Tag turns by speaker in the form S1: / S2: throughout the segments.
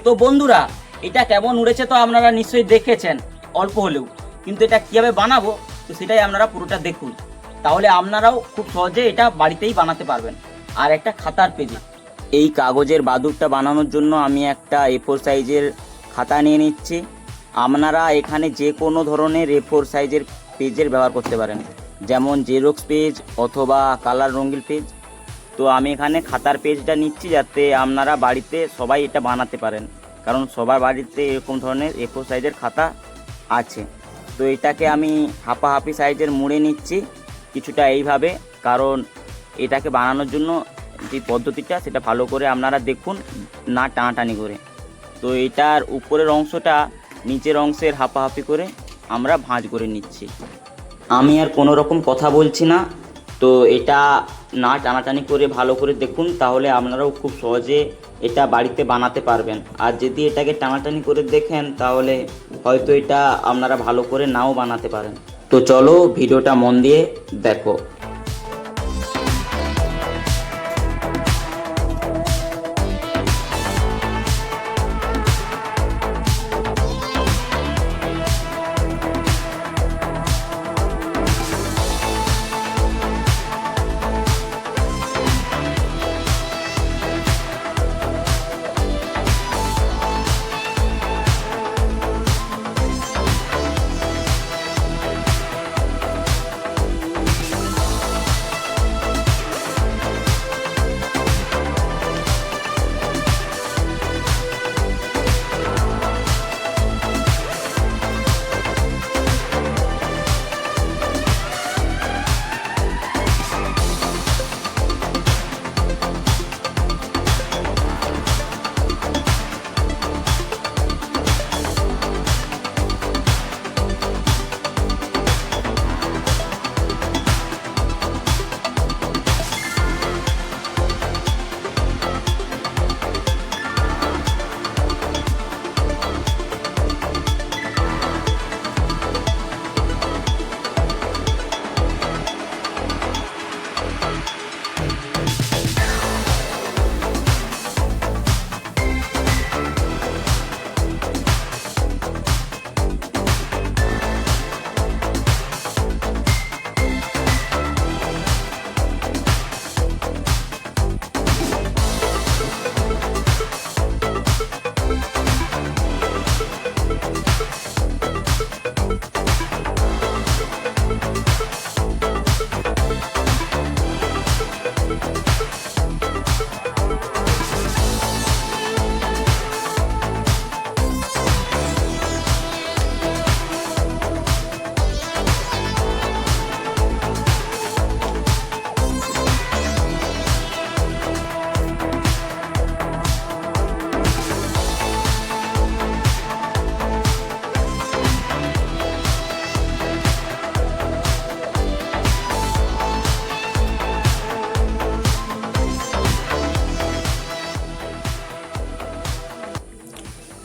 S1: তো বন্ধুরা, এটা কেমন উড়েছে তো আপনারা নিশ্চয়ই দেখেছেন অল্প হলেও, কিন্তু এটা কীভাবে বানাবো তো সেটাই আপনারা পুরোটা দেখুন, তাহলে আপনারাও খুব সহজে এটা বাড়িতেই বানাতে পারবেন। আর একটা খাতার পেজে এই কাগজের বাদুড়টা বানানোর জন্য আমি একটা A4 সাইজের খাতা নিয়ে নিচ্ছি। আপনারা এখানে যে কোনো ধরনের A4 সাইজের পেজের ব্যবহার করতে পারেন, যেমন জেরক্স পেজ অথবা কালার রঙিন পেজ। তো আমি এখানে খাতার পেজটা নিচ্ছি যাতে আপনারা বাড়িতে সবাই এটা বানাতে পারেন, কারণ সবার বাড়িতে এরকম ধরনের A4 সাইজের খাতা আছে। তো এটাকে আমি হাফাহাফি সাইজের মুড়ে নিচ্ছি কিছুটা এইভাবে, কারণ এটাকে বানানোর জন্য যে পদ্ধতিটা সেটা ভালো করে আপনারা দেখুন, না টানাটানি করে। তো এটার উপরের অংশটা নিচের অংশের হাফাহাফি করে আমরা ভাঁজ করে নিচ্ছি। আমি আর কোনো রকম কথা বলছি না, তো এটা না টানাটানি করে ভালো করে দেখুন, তাহলে আপনারাও খুব সহজে এটা বাড়িতে বানাতে পারবেন। আর যদি এটাকে টানাটানি করে দেখেন তাহলে হয়তো এটা আপনারা ভালো করে নাও বানাতে পারেন। তো চলো ভিডিওটা মন দিয়ে দেখো।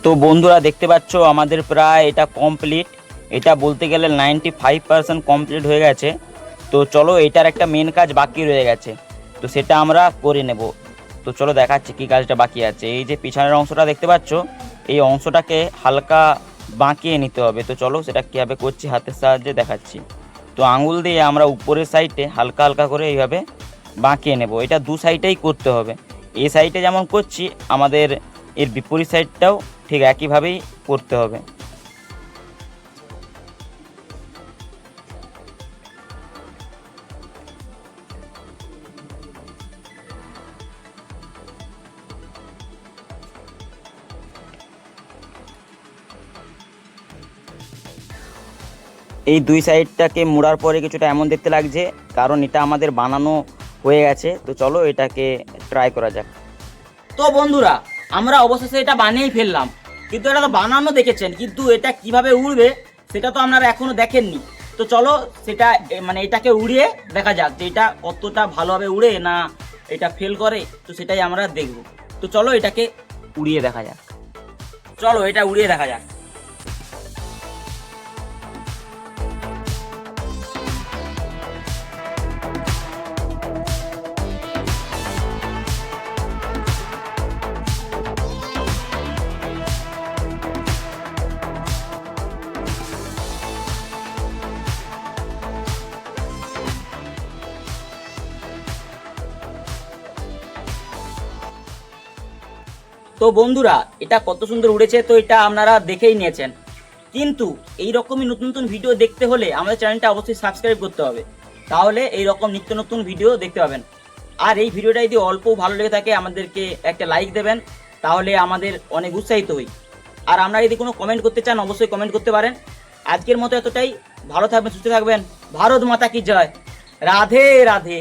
S1: তো বন্ধুরা দেখতে পাচ্ছ আমাদের প্রায় এটা কমপ্লিট, এটা বলতে গেলে 95% কমপ্লিট হয়ে গেছে। তো চলো এটার একটা মেন কাজ বাকি রয়ে গেছে, তো সেটা আমরা করে নেব। তো চলো দেখাচ্ছি কী কাজটা বাকি আছে। এই যে পিছনের অংশটা দেখতে পাচ্ছ, এই অংশটাকে হালকা বাঁকিয়ে নিতে হবে। তো চলো সেটা কীভাবে করছি হাতের সাহায্যে দেখাচ্ছি। তো আঙুল দিয়ে আমরা উপরের সাইডে হালকা হালকা করে এইভাবে বাঁকিয়ে নেব। এটা দু সাইডেই করতে হবে, এই সাইডে যেমন করছি আমাদের এর বিপরীত সাইডটাও ঠিক একইভাবেই করতে হবে। এই দুই সাইডটাকে মোড়ার পরে কিছুটা এমন দেখতে লাগছে, কারণ এটা আমাদের বানানো হয়ে গেছে। তো চলো এটাকে ট্রাই করা যাক। তো বন্ধুরা, আমরা অবশেষে এটা বানিয়েই ফেললাম, কিন্তু এটা তো বানানো দেখেছেন, কিন্তু এটা কিভাবে উড়বে সেটা তো আপনারা এখনো দেখেননি। তো চলো সেটা মানে এটাকে উড়িয়ে দেখা যাক যে এটা কতটা ভালোভাবে উড়ে না এটা ফেল করে, তো সেটাই আমরা দেখব। তো চলো এটাকে উড়িয়ে দেখা যাক। চলো এটা উড়িয়ে দেখা যাক। তো বন্ধুরা, এটা কত সুন্দর উড়েছে, তো এটা আপনারা দেখেই নিয়েছেন। কিন্তু এই রকমই নতুন নতুন ভিডিও দেখতে হলে আমাদের চ্যানেলটা অবশ্যই সাবস্ক্রাইব করতে হবে, তাহলে এই রকম নিত্য নতুন ভিডিও দেখতে পাবেন। আর এই ভিডিওটা যদি অল্প ভালো লেগে থাকে আমাদেরকে একটা লাইক দেবেন, তাহলে আমাদের অনেক উৎসাহিত হই। আর আপনারা যদি কোনো কমেন্ট করতে চান অবশ্যই কমেন্ট করতে পারেন। আজকের মতো এতটাই। ভালো থাকবেন, সুস্থ থাকবেন। ভারত মাতা কি জয়। রাধে রাধে।